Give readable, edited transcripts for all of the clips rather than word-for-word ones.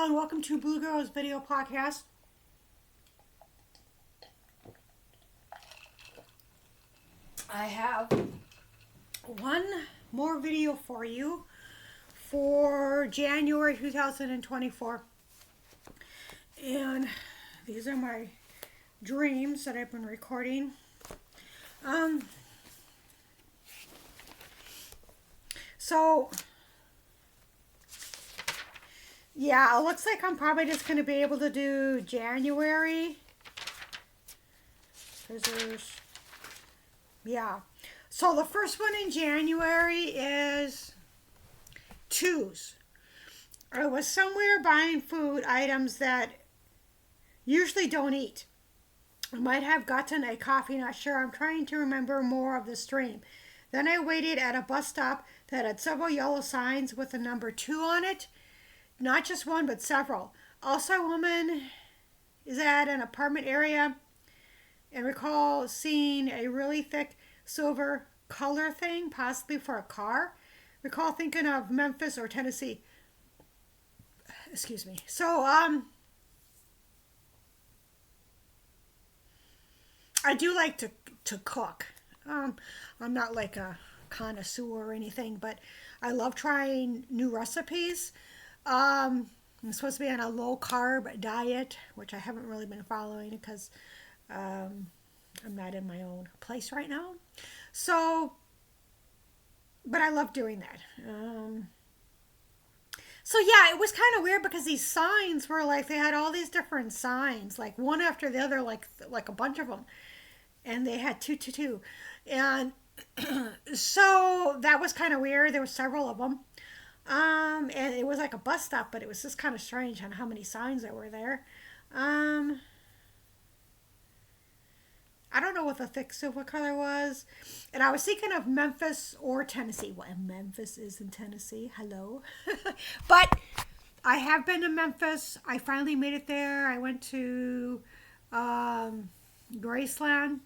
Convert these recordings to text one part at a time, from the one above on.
and welcome to BlueGirl's video podcast. I have one more video for you for January 2024. And these are my dreams that I've been recording. Yeah, it looks like I'm probably just going to be able to do January. So the first one in January is twos. I was somewhere buying food items that usually don't eat. I might have gotten a coffee, not sure. I'm trying to remember more of the stream. Then I waited at a bus stop that had several yellow signs with the number 2 on it. Not just one, but several. Also, a woman is at an apartment area and recall seeing a really thick silver color thing, possibly for a car. Recall thinking of Memphis or Tennessee. Excuse me. I do like to cook. I'm not like a connoisseur or anything, but I love trying new recipes. I'm supposed to be on a low carb diet, which I haven't really been following because I'm not in my own place right now. But I love doing that. Yeah, it was kind of weird because these signs were like, they had all these different signs, like one after the other, like a bunch of them. And they had 2, 2, 2. And so that was kind of weird. There were several of them. And it was like a bus stop, but it was just kind of strange on how many signs that were there. I don't know what the thick silver color was. And I was thinking of Memphis or Tennessee. Well, Memphis is in Tennessee. Hello. But I have been to Memphis. I finally made it there. I went to Graceland.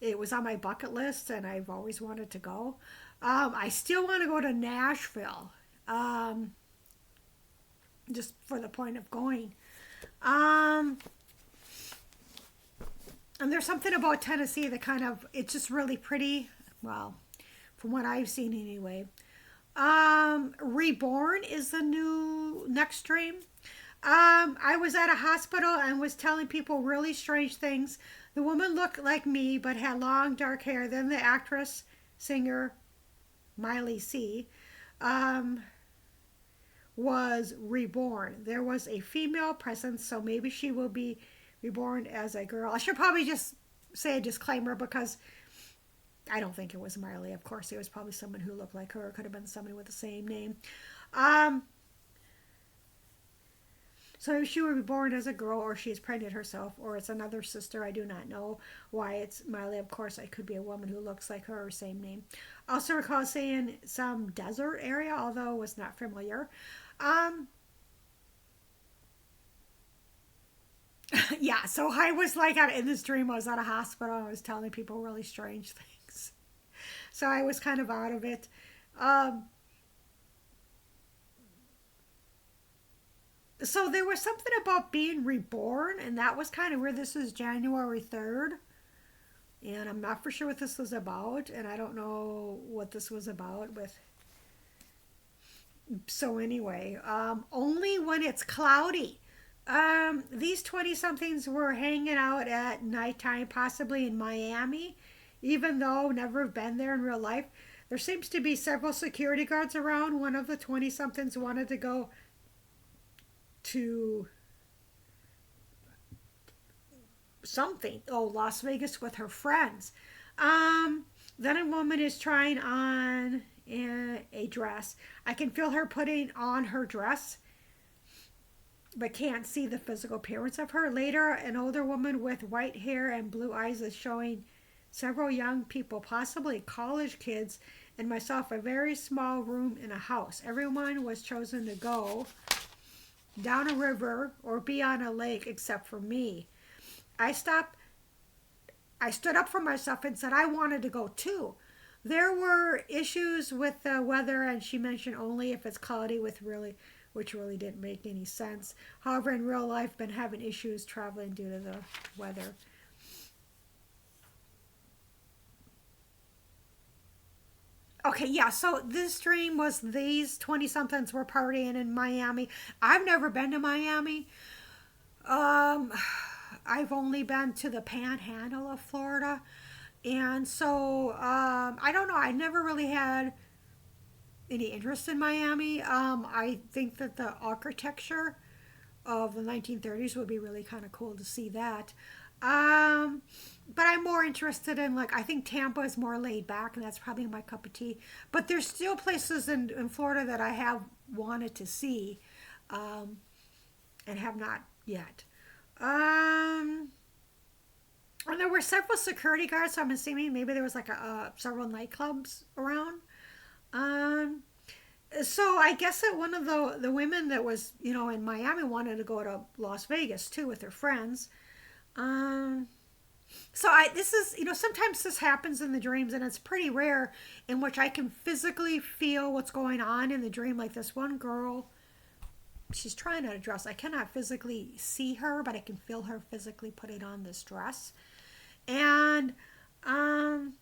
It was on my bucket list, and I've always wanted to go. I still want to go to Nashville. Just for the point of going. And there's something about Tennessee that it's just really pretty. Well, from what I've seen anyway. Reborn is the next dream. I was at a hospital and was telling people really strange things. The woman looked like me but had long dark hair. Then the actress, singer, Miley C., was reborn. There was a female presence, so maybe she will be reborn as a girl. I should probably just say a disclaimer because I don't think it was Miley. Of course, it was probably someone who looked like her. It could have been somebody with the same name. So she will be born as a girl, or she is pregnant herself, or it's another sister. I do not know why it's Miley. Of course, it could be a woman who looks like her or same name. Also recall seeing some desert area, although it was not familiar. Yeah, so I was like in this dream. I was at a hospital. I was telling people really strange things. So I was kind of out of it. So there was something about being reborn, and that was kind of where this is January 3rd. And I'm not for sure what this was about, and I don't know what this was about with. So anyway, only when it's cloudy. These 20-somethings were hanging out at nighttime, possibly in Miami, even though never been there in real life. There seems to be several security guards around. One of the 20-somethings wanted to go to Las Vegas with her friends. Then a woman is trying on a dress. I can feel her putting on her dress, but can't see the physical appearance of her. Later, an older woman with white hair and blue eyes is showing several young people, possibly college kids, and myself, a very small room in a house. Everyone was chosen to go down a river or be on a lake except for me. I stood up for myself and said I wanted to go too. There were issues with the weather, and she mentioned only if it's cloudy with really which really didn't make any sense. However, in real life, I've been having issues traveling due to the weather. Okay, yeah, so this dream was these 20 somethings were partying in Miami. I've never been to Miami. Um, I've only been to the panhandle of Florida. And so I don't know. I never really had any interest in Miami. I think that the architecture of the 1930s would be really kind of cool to see that. Um, but I'm more interested in, like, I think Tampa is more laid back, and that's probably my cup of tea. But there's still places in Florida that I have wanted to see um, and have not yet. Um, and there were several security guards, so I'm assuming maybe there was like several nightclubs around. Um, so I guess that one of the women that was in Miami wanted to go to Las Vegas too with her friends. Um, so I this is sometimes this happens in the dreams, and it's pretty rare in which I can physically feel what's going on in the dream. Like this one girl, she's trying on a dress. I cannot physically see her, but I can feel her physically putting on this dress. And um,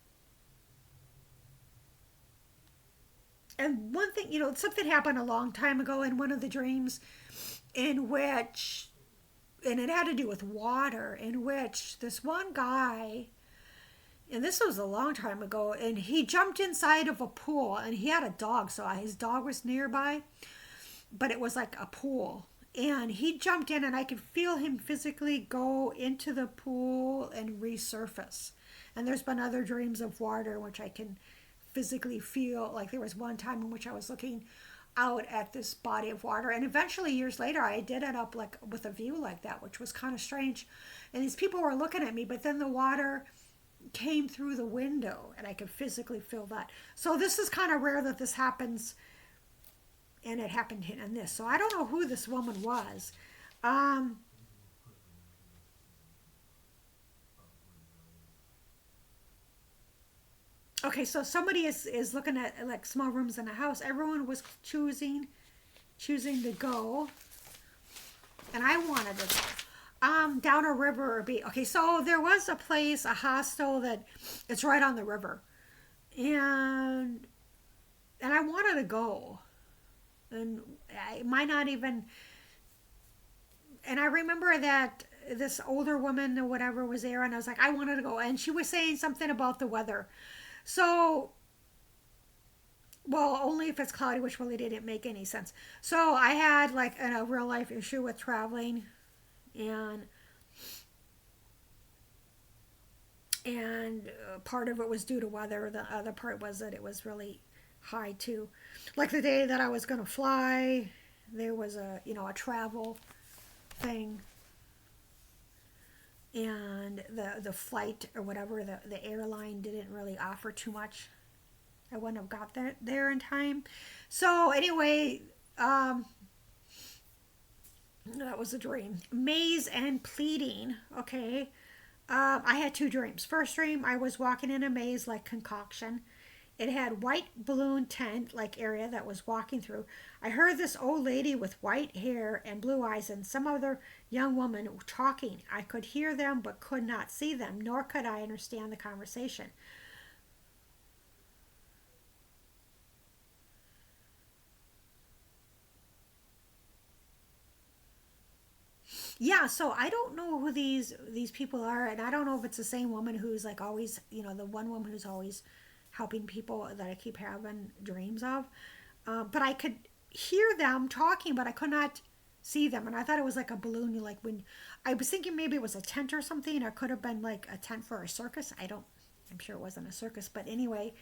and one thing, something happened a long time ago in one of the dreams in which, and it had to do with water, in which this one guy, and this was a long time ago, and he jumped inside of a pool, and he had a dog, so his dog was nearby, but it was like a pool. And he jumped in, and I could feel him physically go into the pool and resurface. And there's been other dreams of water, which I can physically feel. Like there was one time in which I was looking out at this body of water, and eventually years later I did end up like with a view like that, which was kind of strange. And these people were looking at me, but then the water came through the window, and I could physically feel that. So this is kind of rare that this happens, and it happened in this. So I don't know who this woman was. Um, okay, so somebody is looking at like small rooms in a house. Everyone was choosing to go, and I wanted to go. Down a river or be okay. So there was a place, a hostel that it's right on the river, and I wanted to go, and I might not even. And I remember that this older woman or whatever was there, and I was like, I wanted to go, and she was saying something about the weather. So, well, only if it's cloudy, which really didn't make any sense. So I had like a real life issue with traveling, and part of it was due to weather. The other part was that it was really high too. Like the day that I was going to fly, there was a travel thing, and the flight or whatever, the airline didn't really offer too much. I wouldn't have got there in time. So anyway, that was a dream. Maze and pleading. Okay. I had two dreams. First dream, I was walking in a maze like concoction. It had white balloon tent like area that was walking through. I heard this old lady with white hair and blue eyes and some other young woman talking. I could hear them but could not see them, nor could I understand the conversation. Yeah, so I don't know who these people are, and I don't know if it's the same woman who's like always, the one woman who's always helping people that I keep having dreams of. But I could hear them talking, but I could not see them, and I thought it was like a balloon. Like when I was thinking maybe it was a tent or something, or it could have been like a tent for a circus. I don't. I'm sure it wasn't a circus, but anyway,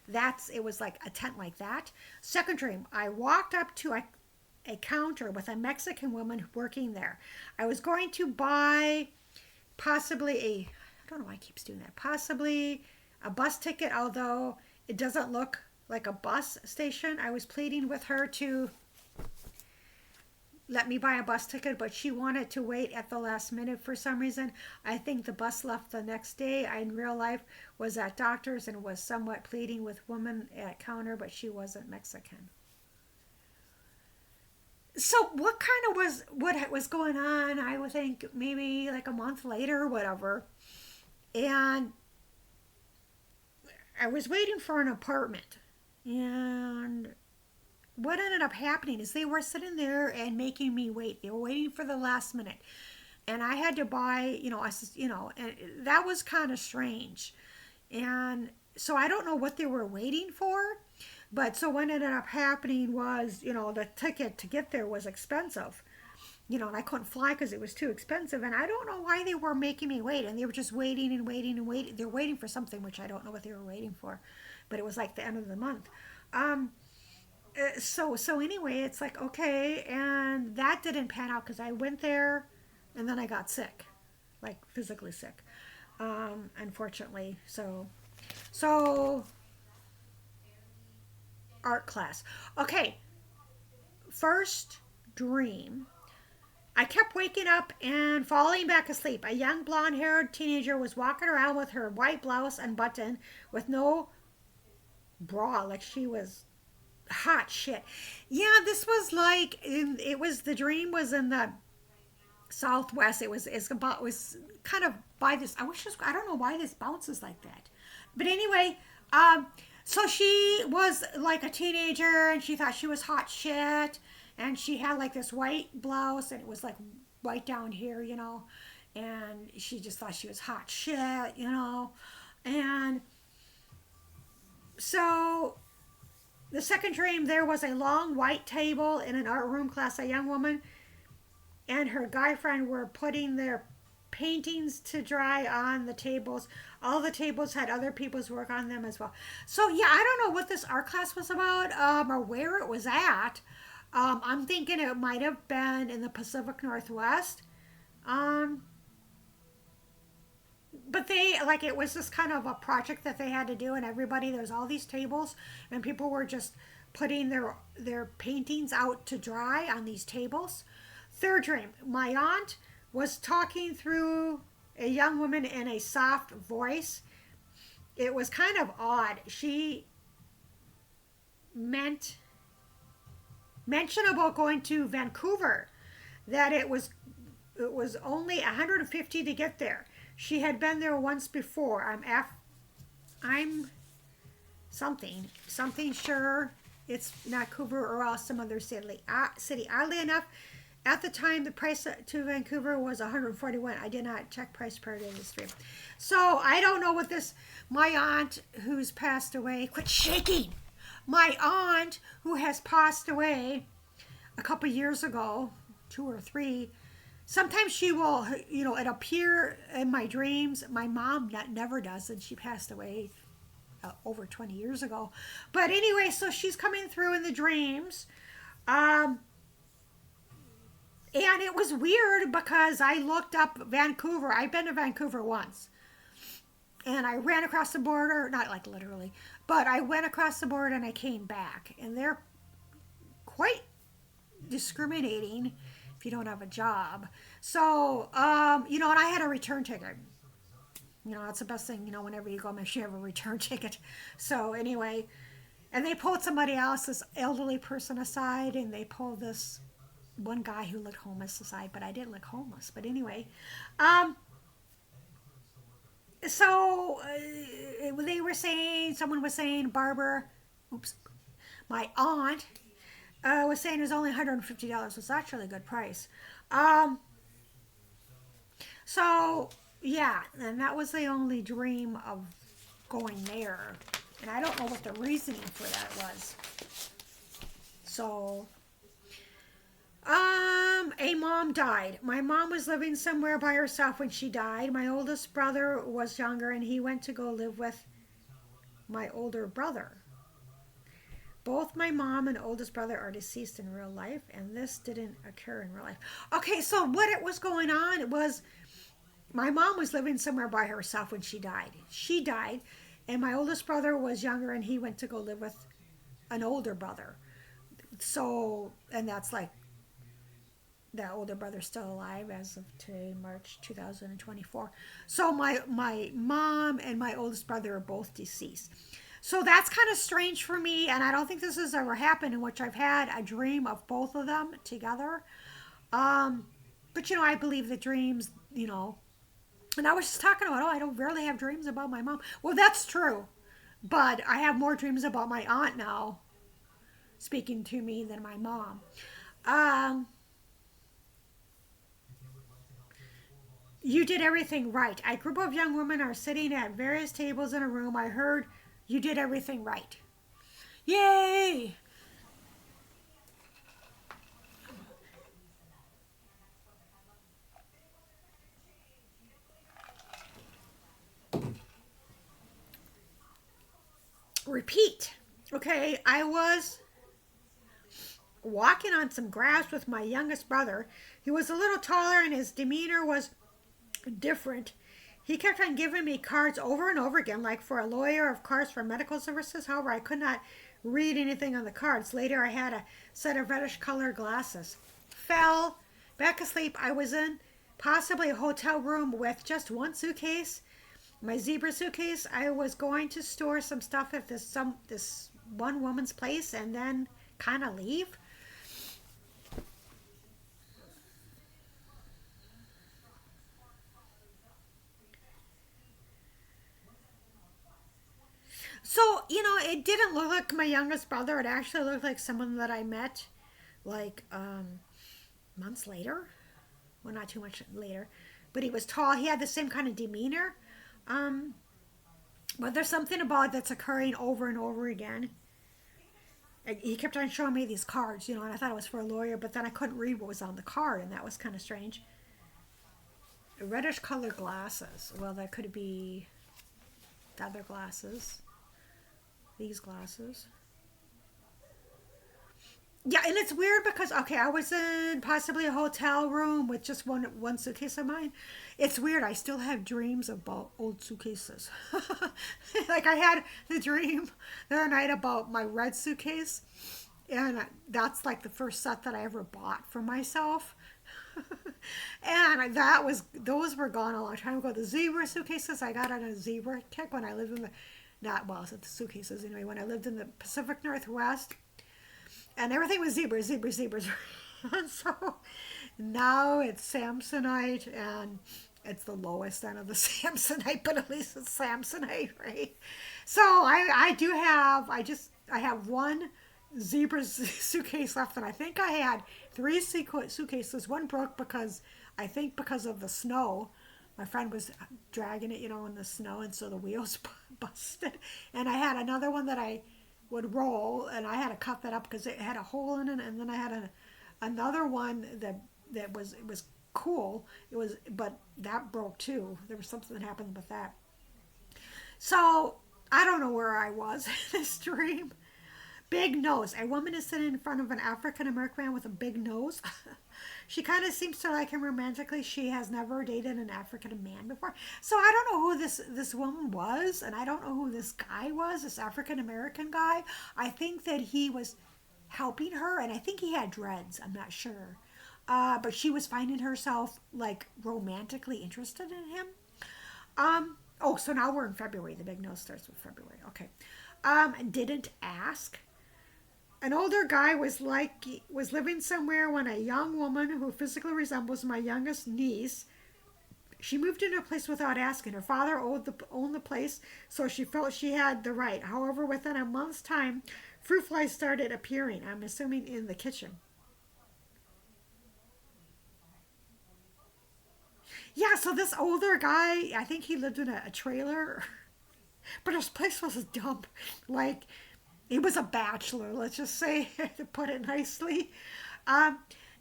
it was like a tent like that. Second dream, I walked up to a counter with a Mexican woman working there. I was going to buy possibly I don't know why I keeps doing that, possibly a bus ticket, although it doesn't look like a bus station. I was pleading with her to let me buy a bus ticket, but she wanted to wait at the last minute for some reason. I think the bus left the next day. I, in real life, was at doctor's and was somewhat pleading with woman at counter, but she wasn't Mexican. So what was going on? I would think maybe like a month later or whatever, and I was waiting for an apartment, and what ended up happening is they were sitting there and making me wait. They were waiting for the last minute, and I had to buy, and that was kind of strange. And so I don't know what they were waiting for, but so what ended up happening was, the ticket to get there was expensive, and I couldn't fly because it was too expensive. And I don't know why they were making me wait, and they were just waiting and waiting and waiting. They're waiting for something which I don't know what they were waiting for, but it was like the end of the month. Um, so anyway, it's like okay, and that didn't pan out because I went there, and then I got sick, like physically sick, unfortunately. So art class. Okay, first dream. I kept waking up and falling back asleep. A young blonde haired teenager was walking around with her white blouse unbuttoned with no bra, like she was hot shit. Yeah, this was like it was the dream was in the southwest. It was kind of by this. I don't know why this bounces like that, but anyway, um, so she was like a teenager and she thought she was hot shit, and she had like this white blouse and it was like white down here, and she just thought she was hot shit, and so the second dream, there was a long white table in an art room class. A young woman and her guy friend were putting their paintings to dry on the tables. All the tables had other people's work on them as well. So yeah, I don't know what this art class was about, or where it was at. I'm thinking it might have been in the Pacific Northwest. Um, but they like it was just kind of a project that they had to do, and everybody there's all these tables, and people were just putting their paintings out to dry on these tables. Third dream, my aunt was talking through a young woman in a soft voice. It was kind of odd. She meant mentioned about going to Vancouver, that it was only 150 to get there. She had been there once before. I'm something sure it's not Vancouver or else some other city. Oddly enough, at the time, the price to Vancouver was 141. I did not check price prior to this stream. So I don't know what this, my aunt who's passed away, quit shaking. My aunt who has passed away a couple years ago, 2 or 3, sometimes she will, it appear in my dreams. My mom never does, and she passed away over 20 years ago. But anyway, so she's coming through in the dreams. Um, and it was weird because I looked up Vancouver. I've been to Vancouver once. And I ran across the border, not like literally, but I went across the border and I came back. And they're quite discriminating if you don't have a job. So, and I had a return ticket. That's the best thing, whenever you go, make sure you have a return ticket. So, anyway, and they pulled somebody else, this elderly person aside, and they pulled this one guy who looked homeless aside, but I didn't look homeless. But anyway, um, so they were saying, someone was saying, Barbara, oops, my aunt was saying it was only $150. It's actually a good price. Um, so yeah, and that was the only dream of going there, and I don't know what the reasoning for that was. So, a mom died. My mom was living somewhere by herself when she died. My oldest brother was younger, and he went to go live with my older brother. Both my mom and oldest brother are deceased in real life, and this didn't occur in real life. Okay, so what it was going on was my mom was living somewhere by herself when she died. She died, and my oldest brother was younger, and he went to go live with an older brother. So, and that's like, that older brother's still alive as of today, March 2024. So my mom and my oldest brother are both deceased. So that's kind of strange for me, and I don't think this has ever happened in which I've had a dream of both of them together. Um, but I believe that dreams, and I was just talking about, oh, I don't rarely have dreams about my mom. Well, that's true, but I have more dreams about my aunt now speaking to me than my mom. Um, you did everything right. A group of young women are sitting at various tables in a room. I heard you did everything right. Yay! Repeat. Okay, I was walking on some grass with my youngest brother. He was a little taller and his demeanor was different. He kept on giving me cards over and over again, like for a lawyer, of course, for medical services. However, I could not read anything on the cards. Later, I had a set of reddish colored glasses. Fell back asleep. I was in possibly a hotel room with just one suitcase, my zebra suitcase. I was going to store some stuff at this one woman's place and then kind of leave. So, it didn't look like my youngest brother. It actually looked like someone that I met like months later. Well, not too much later. But he was tall. He had the same kind of demeanor. Um, but there's something about it that's occurring over and over again. He kept on showing me these cards, and I thought it was for a lawyer, but then I couldn't read what was on the card, and that was kind of strange. Reddish colored glasses. Well, that could be the other glasses. These glasses. Yeah, and it's weird because okay, I was in possibly a hotel room with just one suitcase of mine. It's weird. I still have dreams about old suitcases. Like I had the dream the other night about my red suitcase, and that's like the first set that I ever bought for myself. And that was those were gone a long time ago. The zebra suitcases I got on a zebra kick when I lived in the not well, it's the suitcases anyway. When I lived in the Pacific Northwest, and everything was zebras, zebras, zebras. And so now it's Samsonite, and it's the lowest end of the Samsonite, but at least it's Samsonite, right? So I do have I have one zebra suitcase left, and I think I had three suitcases. One broke because of the snow. My friend was dragging it, in the snow, and so the wheels busted. And I had another one that I would roll, and I had to cut that up because it had a hole in it. And then I had another one that was it was cool. But that broke too. There was something that happened with that. So I don't know where I was in this dream. Big nose. A woman is sitting in front of an African American man with a big nose. She kind of seems to like him romantically. She has never dated an African man before. So I don't know who this woman was, and I don't know who this guy was, this African American guy. I think that he was helping her, and I think he had dreads. I'm not sure. But she was finding herself like romantically interested in him. So now we're in February. The big nose starts with February. Okay. Didn't ask. An older guy was living somewhere when a young woman who physically resembles my youngest niece. She moved into a place without asking. Her father owned the place, so she felt she had the right. However, within a month's time, fruit flies started appearing. I'm assuming in the kitchen. Yeah, so this older guy, I think he lived in a trailer, but his place was a dump. Like, he was a bachelor, let's just say, to put it nicely. Um,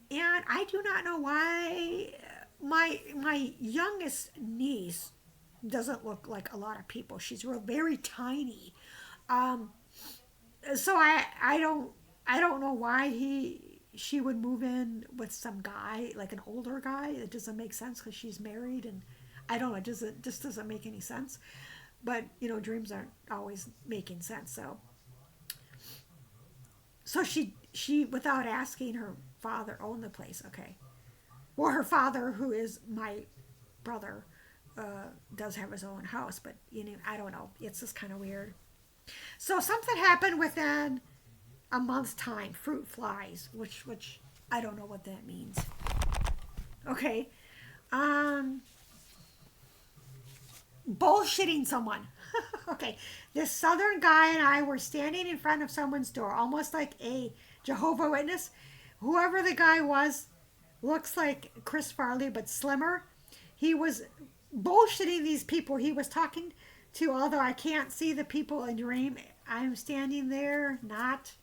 and I do not know why my youngest niece doesn't look like a lot of people. She's very tiny. Um, so I don't know why she would move in with some guy like an older guy. It doesn't make sense because she's married, and I don't know. It just doesn't make any sense. But dreams aren't always making sense. So she without asking, her father owned the place. Okay, well, her father, who is my brother, does have his own house, but I don't know. It's just kind of weird. So something happened within a month's time. Fruit flies, which I don't know what that means. Okay. Um, Bullshitting someone. Okay. This southern guy and I were standing in front of someone's door, almost like a Jehovah Witness. Whoever the guy was looks like Chris Farley, but slimmer. He was bullshitting these people he was talking to, although I can't see the people in Dreem. I'm standing there, not.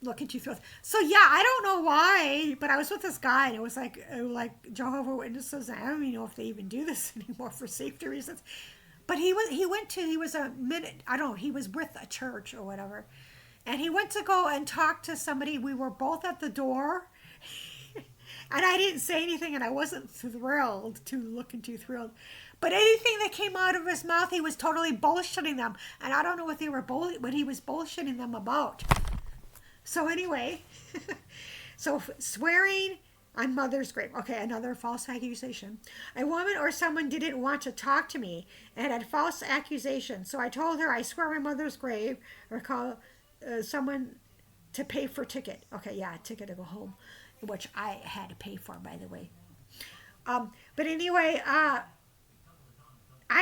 Look at you, Phil. So yeah, I don't know why, but I was with this guy, and it was like Jehovah Witnesses. I don't even know if they even do this anymore for safety reasons. But he was a minute. I don't know. He was with a church or whatever, and he went to go and talk to somebody. We were both at the door, and I didn't say anything, and I wasn't too thrilled. But anything that came out of his mouth, he was totally bullshitting them, and I don't know what he was bullshitting them about. So anyway, so swearing on mother's grave. Okay, another false accusation. A woman or someone didn't want to talk to me and had false accusation. So I told her I swear on my mother's grave or call someone to pay for ticket. Okay, yeah, a ticket to go home, which I had to pay for, by the way. But anyway, I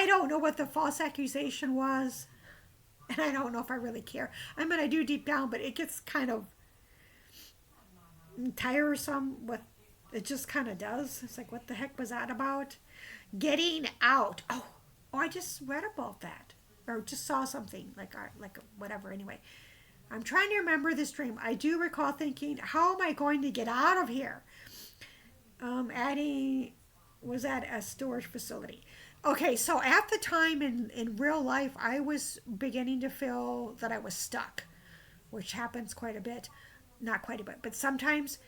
don't know what the false accusation was. And I don't know if I really care. I mean, I do deep down, but it gets kind of tiresome. It just kind of does. It's like, what the heck was that about? Getting out. Oh, I just read about that, or just saw something like whatever. Anyway, I'm trying to remember this dream. I do recall thinking, how am I going to get out of here? Addie was at a storage facility. Okay, so at the time in real life, I was beginning to feel that I was stuck, which happens quite a bit. Not quite a bit, but sometimes.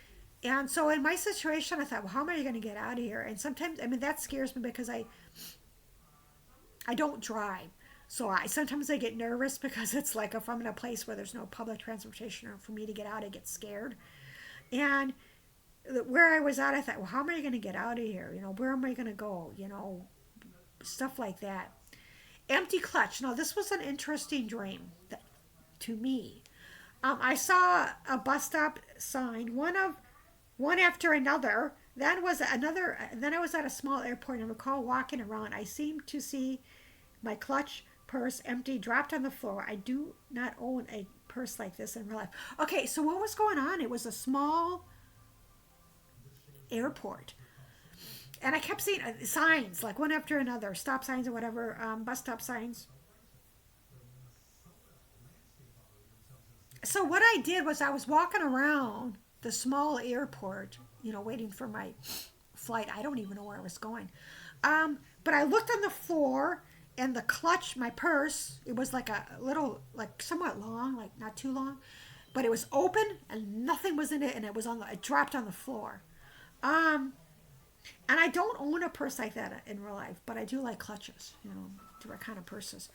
And so in my situation, I thought, well, how am I going to get out of here? And sometimes, I mean, that scares me because I don't drive. So sometimes I get nervous because it's like if I'm in a place where there's no public transportation or for me to get out, I get scared. And where I was at, I thought, well, how am I going to get out of here? Where am I going to go? Stuff like that. Empty clutch. Now, this was an interesting dream to me. I saw a bus stop sign, one after another. Then I was at a small airport and I recall walking around. I seemed to see my clutch purse empty, dropped on the floor. I do not own a purse like this in real life. Okay, so what was going on? It was a small airport. And I kept seeing signs, like one after another, stop signs or whatever, bus stop signs. So what I did was I was walking around the small airport, waiting for my flight. I don't even know where I was going. But I looked on the floor and the clutch, my purse, it was like a little, like somewhat long, like not too long, but it was open and nothing was in it, and it dropped on the floor. And I don't own a purse like that in real life, but I do like clutches, different kind of purses.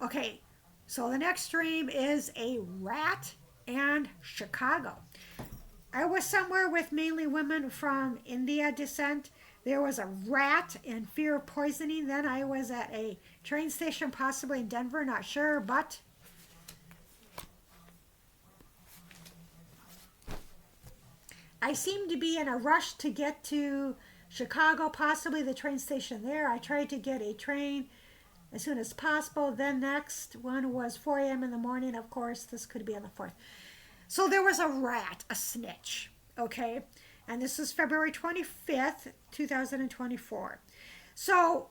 Okay, so the next dream is a rat and Chicago. I was somewhere with mainly women from India descent. There was a rat and fear of poisoning. Then I was at a train station, possibly in Denver, not sure, but I seemed to be in a rush to get to Chicago, possibly the train station there. I tried to get a train as soon as possible. Then next one was 4 a.m. in the morning. Of course, this could be on the 4th. So there was a rat, a snitch, okay? And this is February 25th, 2024. So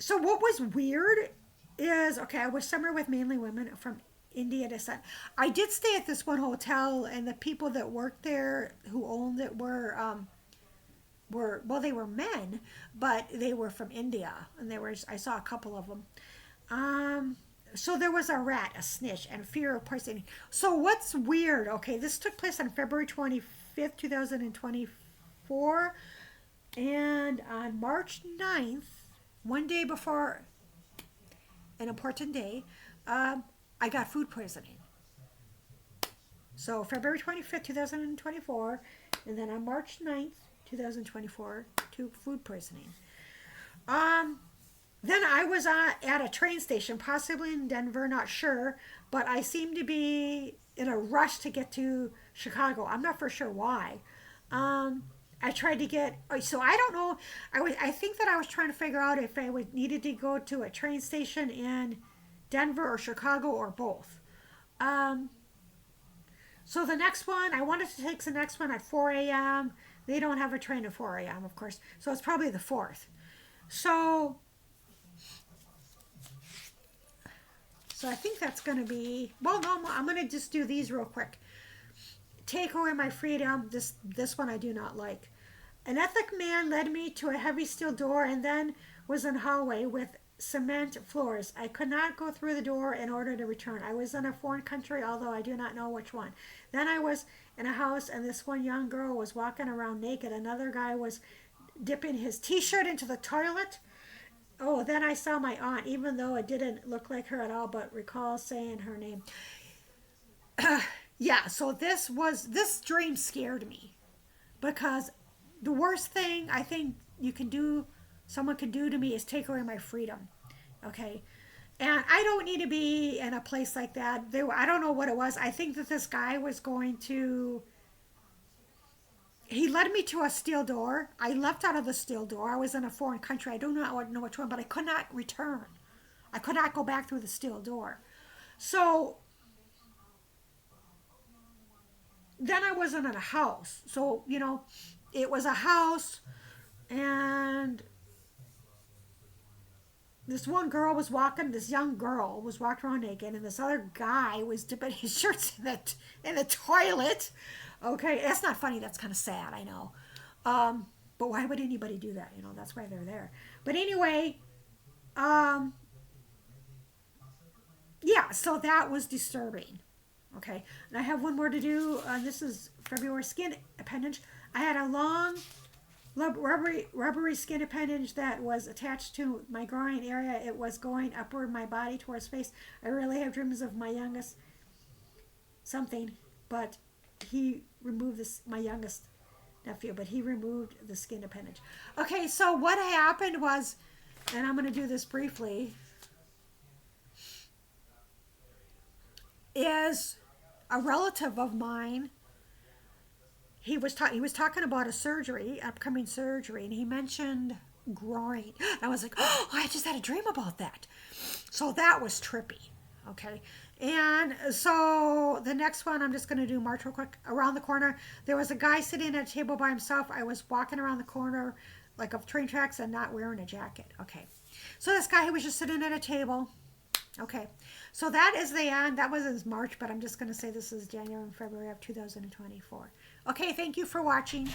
what was weird is, okay, I was somewhere with mainly women from India descent. I did stay at this one hotel, and the people that worked there who owned it were they were men, but they were from India, and I saw a couple of them. So there was a rat, a snitch, and fear of poisoning. So what's weird? Okay, this took place on February 25th, 2024, and on March 9th, one day before an important day, I got food poisoning. So February 25th, 2024, and then on March 9th, 2024 to food poisoning. Then I was at a train station, possibly in Denver, not sure, but I seemed to be in a rush to get to Chicago. I'm not for sure why. I tried to get, so I don't know. I think that I was trying to figure out if I needed to go to a train station in Denver or Chicago or both. So the next one, I wanted to take the next one at 4 a.m. They don't have a train at 4 a.m., of course. So it's probably the 4th. So I think that's going to be, well, no, I'm going to just do these real quick. Take away my freedom. This one I do not like. An ethnic man led me to a heavy steel door and then was in a hallway with cement floors. I could not go through the door in order to return. I was in a foreign country, although I do not know which one. Then I was in a house and this one young girl was walking around naked. Another guy was dipping his t-shirt into the toilet. Oh, then I saw my aunt, even though it didn't look like her at all, but recall saying her name. Yeah, so this dream scared me because the worst thing I think someone could do to me is take away my freedom. Okay. And I don't need to be in a place like that. I don't know what it was. I think that this guy was he led me to a steel door. I left out of the steel door. I was in a foreign country. I don't know which one, but I could not return. I could not go back through the steel door. So then I wasn't in a house. So, it was a house and this young girl was walking around naked and this other guy was dipping his shirts in the toilet. Okay, that's not funny. That's kind of sad, I know. But why would anybody do that? That's why they're there. But anyway, yeah, so that was disturbing. Okay, and I have one more to do. This is February skin appendage. I had a long, rubbery skin appendage that was attached to my groin area. It was going upward my body towards face. I really have dreams of my youngest something, but he removed my youngest nephew, but he removed the skin appendage. Okay, so what happened was, and I'm going to do this briefly, is a relative of mine. He was talking about upcoming surgery, and he mentioned groin. And I was like, oh, I just had a dream about that. So that was trippy. Okay. And so the next one, I'm just going to do March real quick. Around the corner, there was a guy sitting at a table by himself. I was walking around the corner like of train tracks and not wearing a jacket. Okay. So this guy was just sitting at a table. Okay. So that is the end. That was in March, but I'm just going to say this is January and February of 2024. Okay. Thank you for watching.